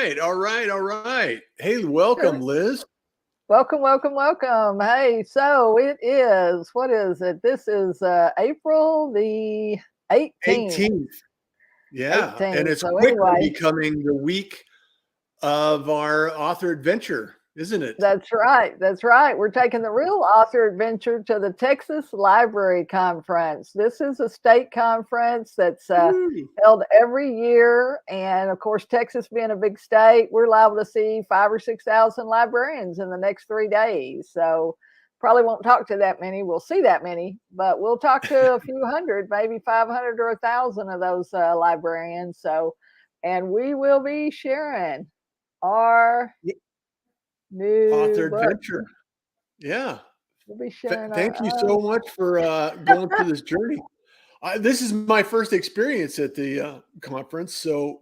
right. All right. All right. Hey, welcome, Sure. Liz. Welcome, welcome, welcome. Hey, so it is, what is it? This is April the 18th. 18th. Yeah. And 18th. it's So quickly anyway, becoming the week of our author adventure, isn't it? that's right. That's right. We're taking the real author adventure to the Texas Library Conference. This is a state conference that's Woo. held every year. And of course, Texas being a big state, we're liable to see 5 or 6 thousand librarians in the next 3 days. So probably won't talk to that many. We'll see that many, but we'll talk to a few hundred, maybe 500 or 1,000 of those librarians. So, and we will be sharing our new Author book. adventure. Yeah. We'll be sharing our Thank you so much for going through this journey. This is my first experience at the conference, so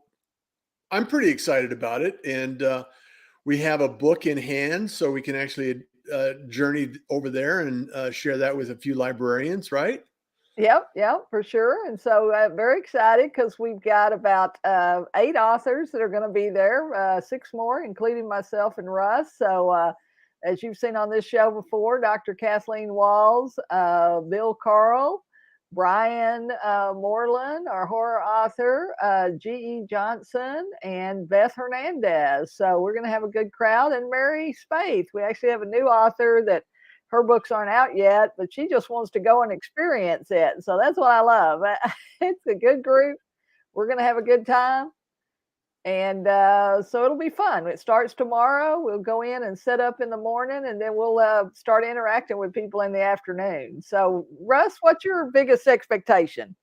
I'm pretty excited about it. And we have a book in hand, so we can actually journey over there and share that with a few librarians, right? Yep, for sure. And so very excited because we've got about 8 authors that are going to be there, 6 more, including myself and Russ. So as you've seen on this show before, Dr. Kathleen Walls, Bill Carl, Brian Moreland, our horror author, G.E. Johnson, and Beth Hernandez. So we're going to have a good crowd. And Mary Spaeth. We actually have a new author that her books aren't out yet, but she just wants to go and experience it. So that's what I love. It's a good group. We're going to have a good time. And so it'll be fun. It starts tomorrow. We'll go in and set up in the morning, and then we'll start interacting with people in the afternoon. So, Russ, what's your biggest expectation?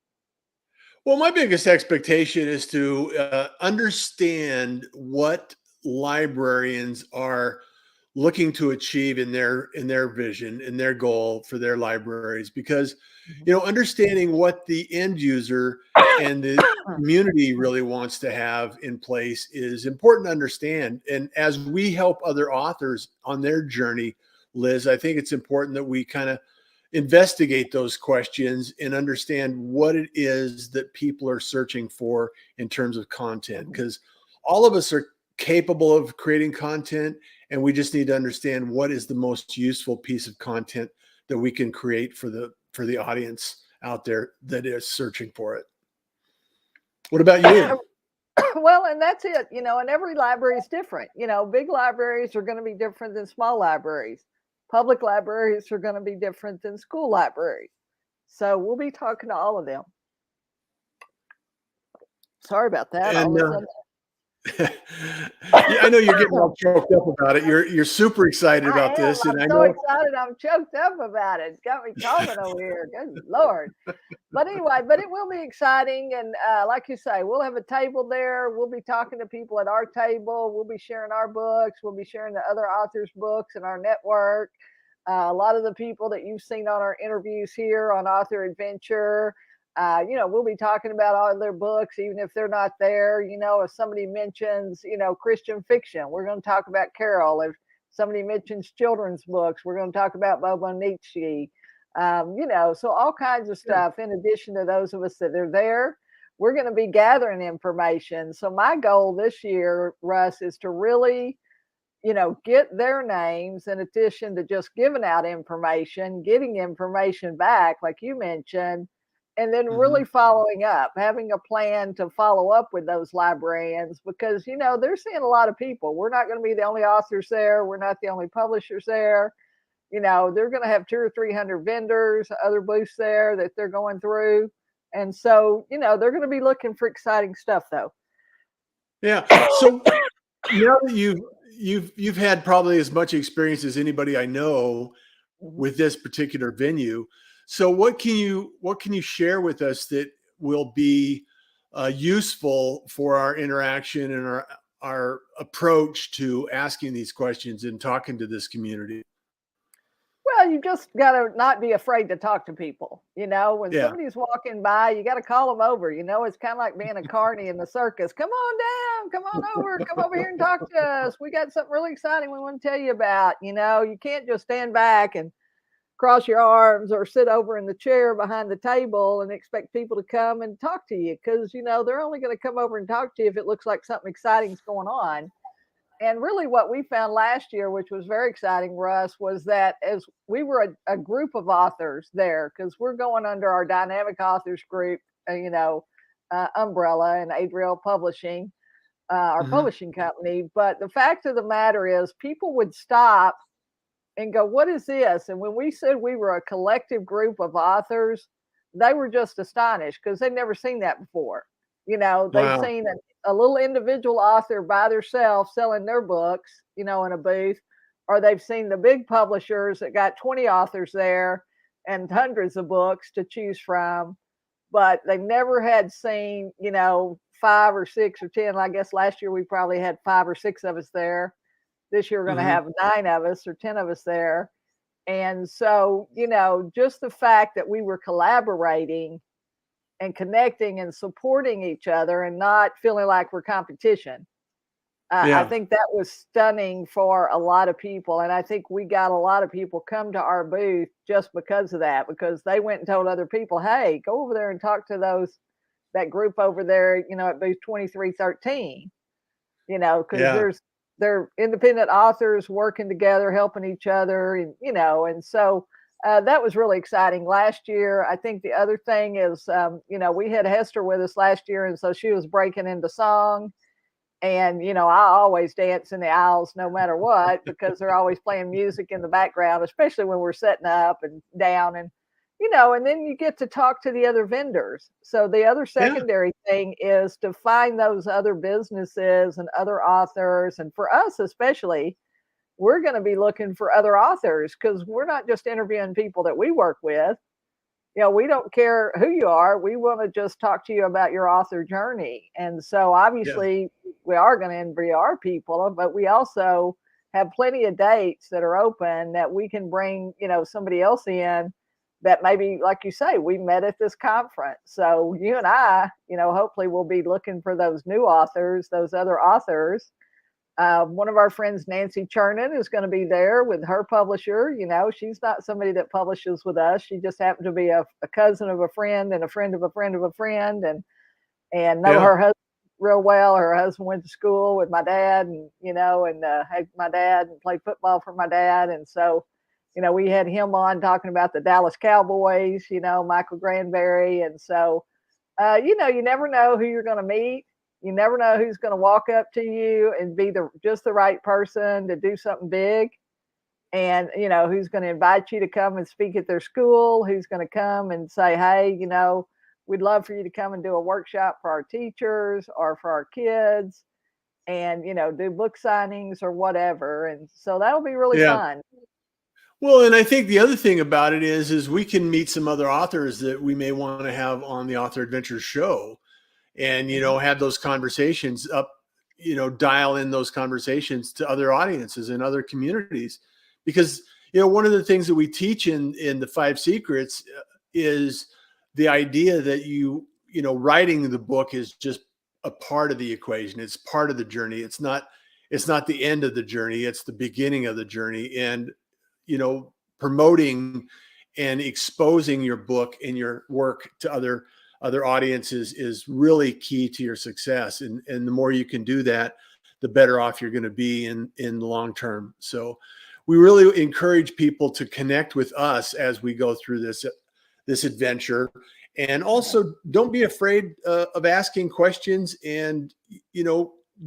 Well, my biggest expectation is to understand what librarians are looking to achieve in their vision, in their goal for their libraries, because understanding what the end user and the community really wants to have in place is important to understand. And as we help other authors on their journey, Liz, I think it's important that we kind of investigate those questions and understand what it is that people are searching for in terms of content, because all of us are capable of creating content, and we just need to understand what is the most useful piece of content that we can create for the audience out there that is searching for it. What about you? Well, and that's it, and every library is different. Big libraries are going to be different than small libraries. Public libraries are going to be different than school libraries. So we'll be talking to all of them. Sorry about that. All And of a sudden, yeah, I know you're getting all choked up about it. You're super excited I about am. this, and I'm I so know. excited. I'm choked up about it. It's got me coughing over here. Good Lord. But anyway, but it will be exciting. And like you say, we'll have a table there. We'll be talking to people at our table. We'll be sharing our books. We'll be sharing the other authors' books in our network. A lot of the people that you've seen on our interviews here on Author Adventure, we'll be talking about all their books, even if they're not there. If somebody mentions, Christian fiction, we're going to talk about Carol. If somebody mentions children's books, we're going to talk about Bobo Nietzsche. So all kinds of stuff. In addition to those of us that are there, we're going to be gathering information. So my goal this year, Russ, is to really get their names in addition to just giving out information, getting information back, like you mentioned, and then really Mhm. following up, having a plan to follow up with those librarians because, they're seeing a lot of people. We're not going to be the only authors there. We're not the only publishers there. They're going to have 200 or 300 vendors, other booths there that they're going through. And so, they're going to be looking for exciting stuff though. Yeah. So now that you've had probably as much experience as anybody I know Mhm. with this particular venue. So what can you share with us that will be useful for our interaction and our approach to asking these questions and talking to this community? Well, you just got to not be afraid to talk to people. When Yeah. somebody's walking by, you got to call them over. It's kind of like being a carny in the circus. Come on down, come over here and talk to us. We got something really exciting we want to tell you about. You can't just stand back and cross your arms or sit over in the chair behind the table and expect people to come and talk to you, because they're only going to come over and talk to you if it looks like something exciting is going on. And really, what we found last year, which was very exciting, Russ, was that as we were a group of authors there, because we're going under our Dynamic Authors Group, umbrella, and Adriel Publishing, our Mhm. publishing company. But the fact of the matter is, people would stop and go, "What is this?" And when we said we were a collective group of authors, they were just astonished because they'd never seen that before. They'd Wow. seen a little individual author by themselves selling their books, in a booth, or they've seen the big publishers that got 20 authors there and hundreds of books to choose from. But they never had seen, five or six or 10. I guess last year we probably had five or six of us there. This year we're going to Mhm. have nine of us or 10 of us there. And so, just the fact that we were collaborating and connecting and supporting each other and not feeling like we're competition. I Yeah. think that was stunning for a lot of people. And I think we got a lot of people come to our booth just because of that, because they went and told other people, "Hey, go over there and talk to that group over there, at booth 2313, because Yeah. they're independent authors working together, helping each other, and so that was really exciting last year. I think the other thing is, we had Hester with us last year, and so she was breaking into song. And I always dance in the aisles no matter what, because they're always playing music in the background, especially when we're setting up and down. And and then you get to talk to the other vendors. So the other Yeah. secondary thing is to find those other businesses and other authors. And for us especially, we're going to be looking for other authors, because we're not just interviewing people that we work with. We don't care who you are. We want to just talk to you about your author journey. And so Yeah. obviously we are going to interview our people, but we also have plenty of dates that are open that we can bring, somebody else in that maybe, like you say, we met at this conference. So you and I, hopefully we'll be looking for those new authors, those other authors. One of our friends, Nancy Chernin, is going to be there with her publisher. She's not somebody that publishes with us. She just happened to be a cousin of a friend and a friend of a friend of a friend, and know Yeah. her husband real well. Her husband went to school with my dad, and had my dad and played football for my dad, and so we had him on talking about the Dallas Cowboys. Michael Granberry, and so you never know who you're going to meet. You never know who's going to walk up to you and be just the right person to do something big. And, who's going to invite you to come and speak at their school, who's going to come and say, "Hey, we'd love for you to come and do a workshop for our teachers or for our kids, and, do book signings or whatever." And so that'll be really Yeah. fun. Well, and I think the other thing about it is we can meet some other authors that we may want to have on the Author Adventures show, and Mhm. have those conversations up, dial in those conversations to other audiences and other communities, because one of the things that we teach in the Five Secrets is the idea that writing the book is just a part of the equation. It's part of the journey. It's not the end of the journey. It's the beginning of the journey. And promoting and exposing your book and your work to other audiences is really key to your success. And the more you can do that, the better off you're going to be in the long term. So we really encourage people to connect with us as we go through this adventure. And also, don't be afraid of asking questions, and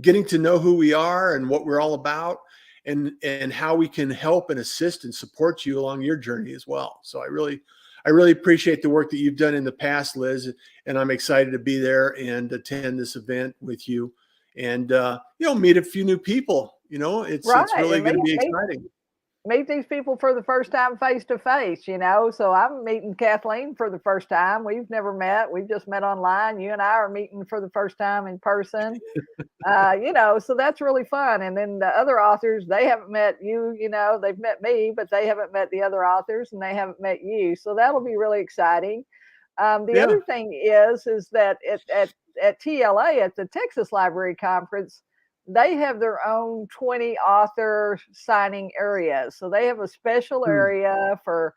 getting to know who we are and what we're all about, and how we can help and assist and support you along your journey as well. So I really appreciate the work that you've done in the past, Liz, and I'm excited to be there and attend this event with you, and meet a few new people. It's Right. really And going to be meet exciting. meet these people for the first time face to face. So I'm meeting Kathleen for the first time. We've never met. We've just met online. You and I are meeting for the first time in person. So that's really fun. And then the other authors, they haven't met you. They've met me, but they haven't met the other authors, and they haven't met you. So that'll be really exciting. The Yeah. other thing is that at TLA, at the Texas Library Conference, they have their own 20 author signing areas. So they have a special Hmm. area for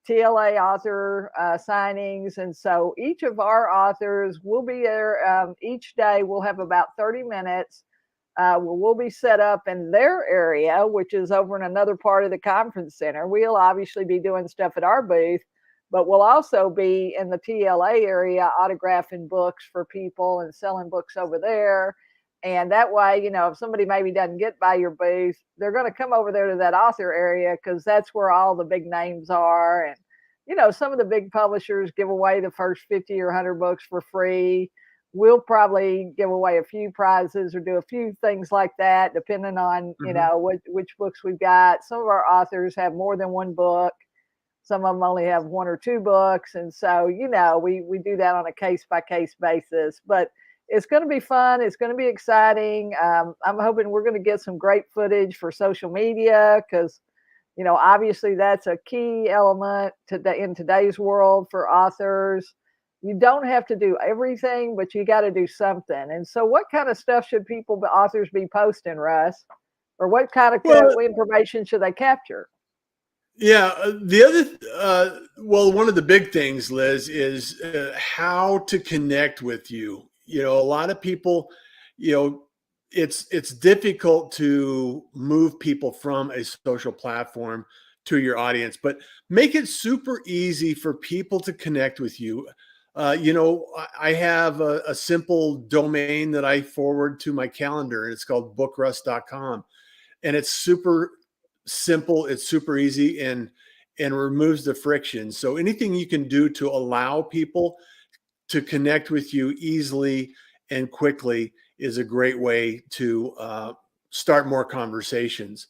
TLA author signings. And so each of our authors will be there each day. We'll have about 30 minutes. We'll be set up in their area, which is over in another part of the conference center. We'll obviously be doing stuff at our booth, but we'll also be in the TLA area autographing books for people and selling books over there. And that way, if somebody maybe doesn't get by your booth, they're going to come over there to that author area because that's where all the big names are. And, some of the big publishers give away the first 50 or 100 books for free. We'll probably give away a few prizes or do a few things like that, depending on, Mhm. which books we've got. Some of our authors have more than one book. Some of them only have one or two books. And so, we do that on a case by case basis. But it's going to be fun. It's going to be exciting. I'm hoping we're going to get some great footage for social media because, obviously that's a key element today in today's world for authors. You don't have to do everything, but you got to do something. And so, what kind of stuff should authors be posting, Russ? Or what kind of Well, information should they capture? yeah. The other, well, one of the big things, Liz, is how to connect with you. A lot of people, you know, it's difficult to move people from a social platform to your audience, but make it super easy for people to connect with you. I have a simple domain that I forward to my calendar, and it's called bookruss.com, and it's super simple, it's super easy, and removes the friction. So anything you can do to allow people to connect with you easily and quickly is a great way to start more conversations.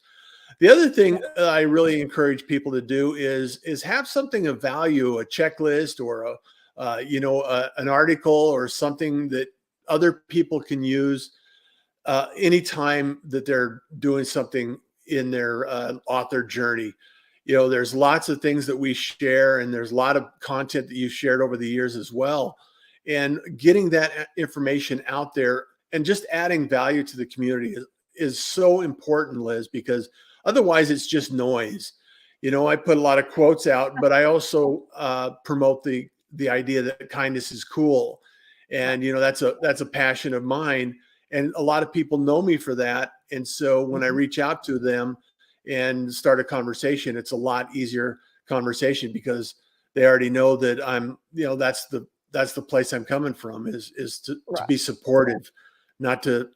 The other thing I really encourage people to do is have something of value, a checklist or an article or something that other people can use anytime that they're doing something in their author journey. There's lots of things that we share, and there's a lot of content that you've shared over the years as well. And getting that information out there and just adding value to the community is so important, Liz, because otherwise it's just noise. I put a lot of quotes out, but I also promote the idea that kindness is cool, and that's a passion of mine, and a lot of people know me for that. And so when I Mhm. reach out to them and start a conversation, it's a lot easier conversation because they already know that that's the place I'm coming from, is to Right. be supportive, not to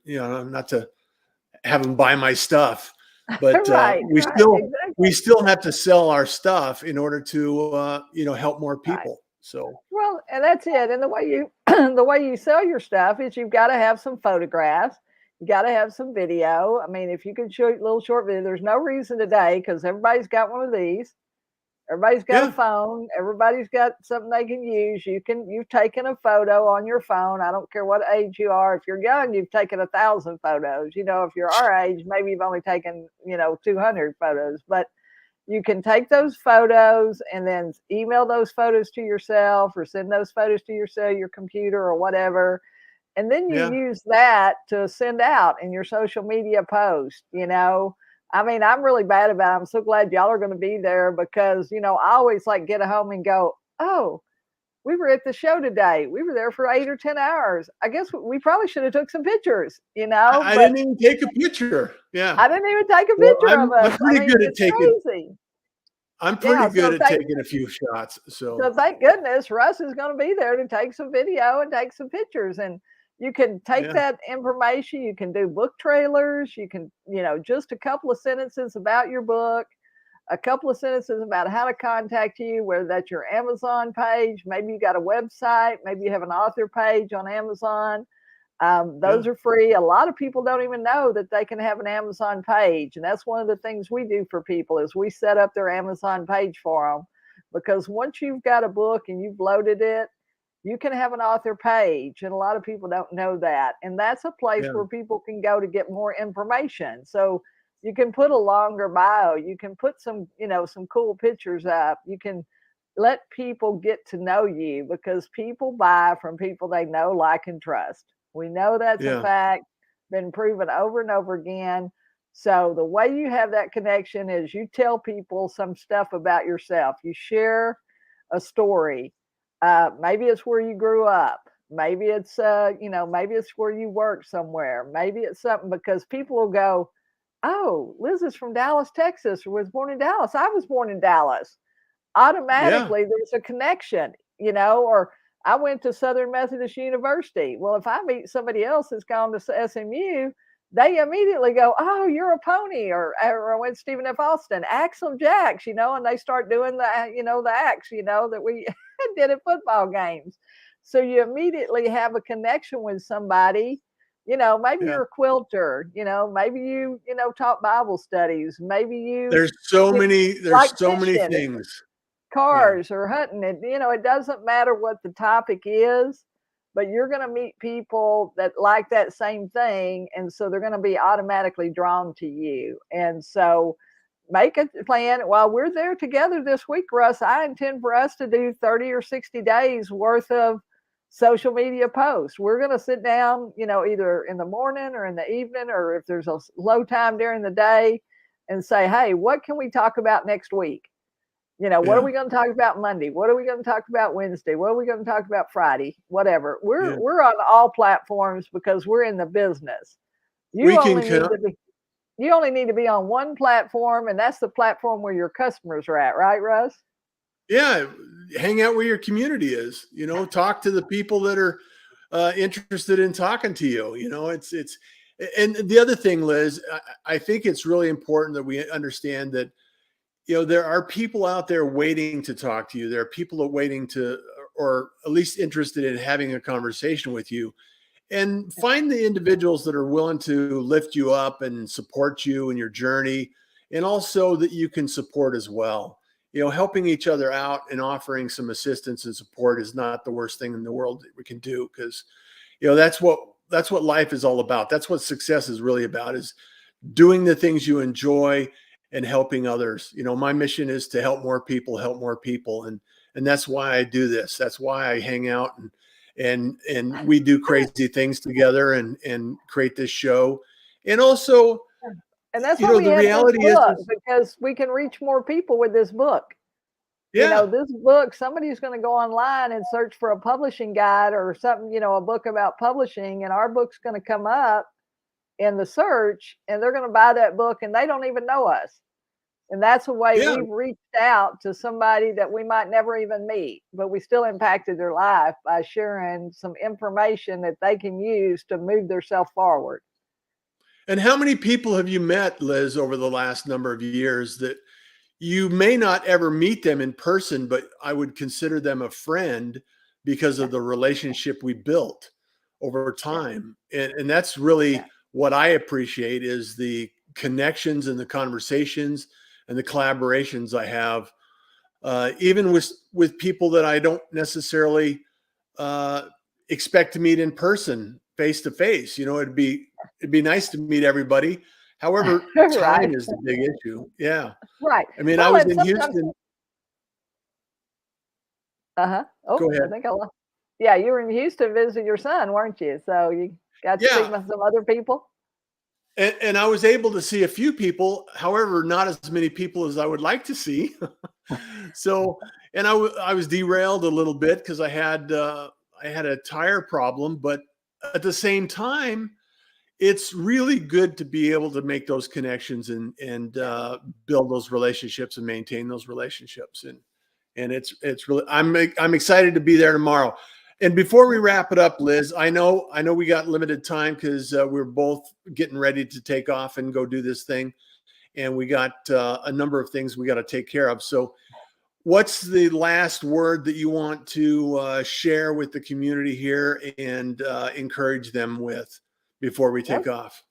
have them buy my stuff, but Right, we right, still we exactly. still have to sell our stuff in order to help more Right. people. So Well, and that's it. And the way you the way you sell your stuff is you've got to have some photographs. You got to have some video. I mean, if you can shoot little short video, there's no reason today because everybody's got one of these. Everybody's got a yeah, phone. Everybody's got something they can use. You've taken a photo on your phone. I don't care what age you are. If you're young, you've taken 1,000 photos. If you're our age, maybe you've only taken 200 photos. But you can take those photos and then email those photos to yourself or send those photos to your computer or whatever. And then you yeah. use that to send out in your social media post. I mean, I'm really bad about it. I'm so glad y'all are going to be there because, I always like get home and go, oh, we were at the show today. We were there for 8 or 10 hours. I guess we probably should have took some pictures, I but didn't even take a picture. Yeah. I didn't even take a Well, picture of us. I'm I pretty mean, good at it's taking crazy. I'm pretty Yeah. good So at taking a few shots. So So thank goodness Russ is going to be there to take some video and take some pictures. And you can take yeah, that information. You can do book trailers. You can, just a couple of sentences about your book, a couple of sentences about how to contact you, whether that's your Amazon page, maybe you got a website, maybe you have an author page on Amazon. yeah, Those are free. A lot of people don't even know that they can have an Amazon page, and that's one of the things we do for people is we set up their Amazon page for them. Because once you've got a book and you've loaded it, you can have an author page, and a lot of people don't know that. And that's a place yeah, where people can go to get more information. So you can put a longer bio, you can put some cool pictures up, you can let people get to know you because people buy from people they know, like, and trust. We know that's a yeah, fact, been proven over and over again. So the way you have that connection is you tell people some stuff about yourself. You share a story. Maybe it's where you grew up. Maybe it's maybe it's where you work somewhere. Maybe it's something because people will go, "Oh, Liz is from Dallas, Texas, or was born in Dallas. I was born in Dallas." Yeah. Automatically, there's a connection, or I went to Southern Methodist University. Well, if I meet somebody else that's gone to SMU, they immediately go, "Oh, you're a pony," or I went to Stephen F. Austin, Axel Jacks, and they start doing the acts, that we did at football games. So you immediately have a connection with somebody. Maybe Yeah. you're a quilter, maybe you taught Bible studies, maybe you, There's so you many, like there's so many fishing, things. Yeah. cars or hunting. It doesn't matter what the topic is, but you're going to meet people that like that same thing. And so they're going to be automatically drawn to you. And so make a plan while we're there together this week, Russ. I intend for us to do 30 or 60 days worth of social media posts. We're going to sit down, either in the morning or in the evening, or if there's a low time during the day, and say, hey, what can we talk about next week? What are Yeah. we going to talk about Monday? What are we going to talk about Wednesday? What are we going to talk about Friday? Whatever. Yeah. We're on all platforms because we're in the business. You We can, only need to be you only need to be on one platform, and that's the platform where your customers are at, right, Russ? yeah, hang out where your community is, talk to the people that are interested in talking to you. And the other thing, Liz, I think it's really important that we understand that, there are people out there waiting to talk to you. There are people that waiting to, or at least interested in having a conversation with you. And find the individuals that are willing to lift you up and support you in your journey, and also that you can support as well. Helping each other out and offering some assistance and support is not the worst thing in the world that we can do, because that's what life is all about. That's what success is really about, is doing the things you enjoy and helping others. My mission is to help more people, and that's why I do this. That's why I hang out and we do crazy things together and create this show. And also, And that's why we the have this reality book, is because we can reach more people with this book. yeah, This book, somebody's going to go online and search for a publishing guide or something, a book about publishing, and our book's going to come up in the search, and they're going to buy that book and they don't even know us. And that's a way yeah. we've reached out to somebody that we might never even meet, but we still impacted their life by sharing some information that they can use to move themselves forward. And how many people have you met, Liz, over the last number of years that you may not ever meet them in person, but I would consider them a friend because Yeah, of the relationship we built over yeah, time. And that's yeah. really what I appreciate, is the connections and the conversations and the collaborations I have, even with people that I don't necessarily uh, expect to meet in person, face to face. It'd be nice to meet everybody. However, Right, time is the big issue. Yeah. right. I mean, I Well, was and in sometimes, Houston. oh, Go I ahead. think I lost. Yeah, you were in Houston visiting your son, weren't you? So you got to see Yeah. some other people. And I was able to see a few people, however, not as many people as I would like to see. So, and I was derailed a little bit because I had a tire problem, but at the same time, it's really good to be able to make those connections and Yeah. build those relationships and maintain those relationships. And it's really, I'm excited to be there tomorrow. And before we wrap it up, Liz, I know we got limited time because we're both getting ready to take off and go do this thing, and we got a number of things we got to take care of. So, what's the last word that you want to share with the community here and encourage them with before we take off?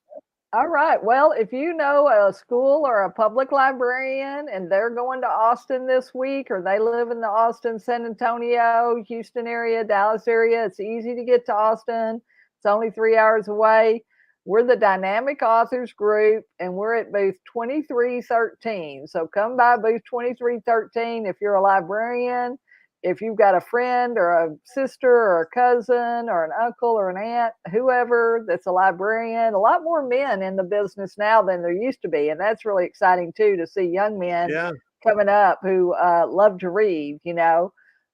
All right. Well, if you know a school or a public librarian and they're going to Austin this week, or they live in the Austin, San Antonio, Houston area, Dallas area, it's easy to get to Austin. It's only 3 hours away. We're the Dynamic Authors Group, and we're at booth 2313. So come by booth 2313 if you're a librarian. if you've got a friend or a sister or a cousin or an uncle or an aunt, whoever that's a librarian, a lot more men in the business now than there used to be. And that's really exciting too, to see young men Yeah. coming up who love to read, you know.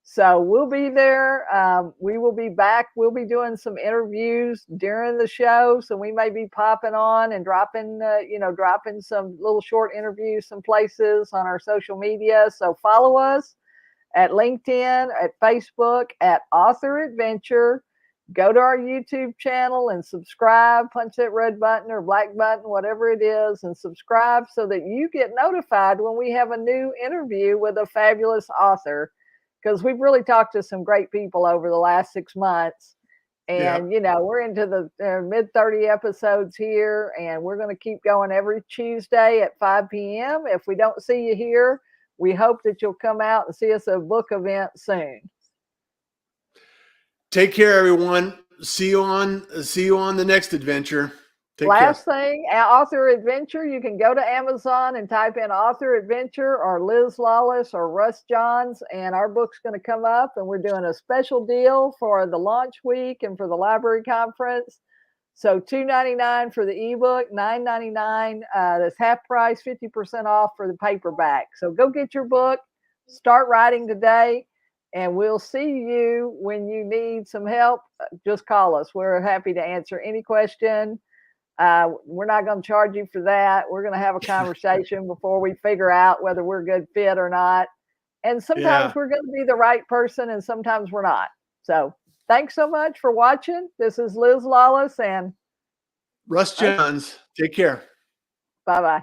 So we'll be there. We will be back. We'll be doing some interviews during the show. So we may be popping on and dropping, dropping some little short interviews, some places on our social media. So follow us at LinkedIn, at Facebook, at Author Adventure. Go to our YouTube channel and subscribe, punch that red button or black button, whatever it is, and subscribe so that you get notified when we have a new interview with a fabulous author. Because we've really talked to some great people over the last 6 months. Yeah. And, we're into the mid 30 episodes here, and we're going to keep going every Tuesday at 5 p.m. If we don't see you here, we hope that you'll come out and see us at a book event soon. Take care, everyone. See you on the next adventure. Take Last care. thing, Author Adventure, you can go to Amazon and type in Author Adventure or Liz Lawless or Russ Johns, and our book's going to come up, and we're doing a special deal for the launch week and for the library conference. So $2.99 for the ebook, $9.99. That's half price, 50% off for the paperback. So go get your book, start writing today, and we'll see you when you need some help. Just call us. We're happy to answer any question. We're not going to charge you for that. We're going to have a conversation before we figure out whether we're a good fit or not. And sometimes we're going to be the right person, and sometimes we're not. So thanks so much for watching. This is Liz Lawless and Russ Johns. Take care. Bye-bye.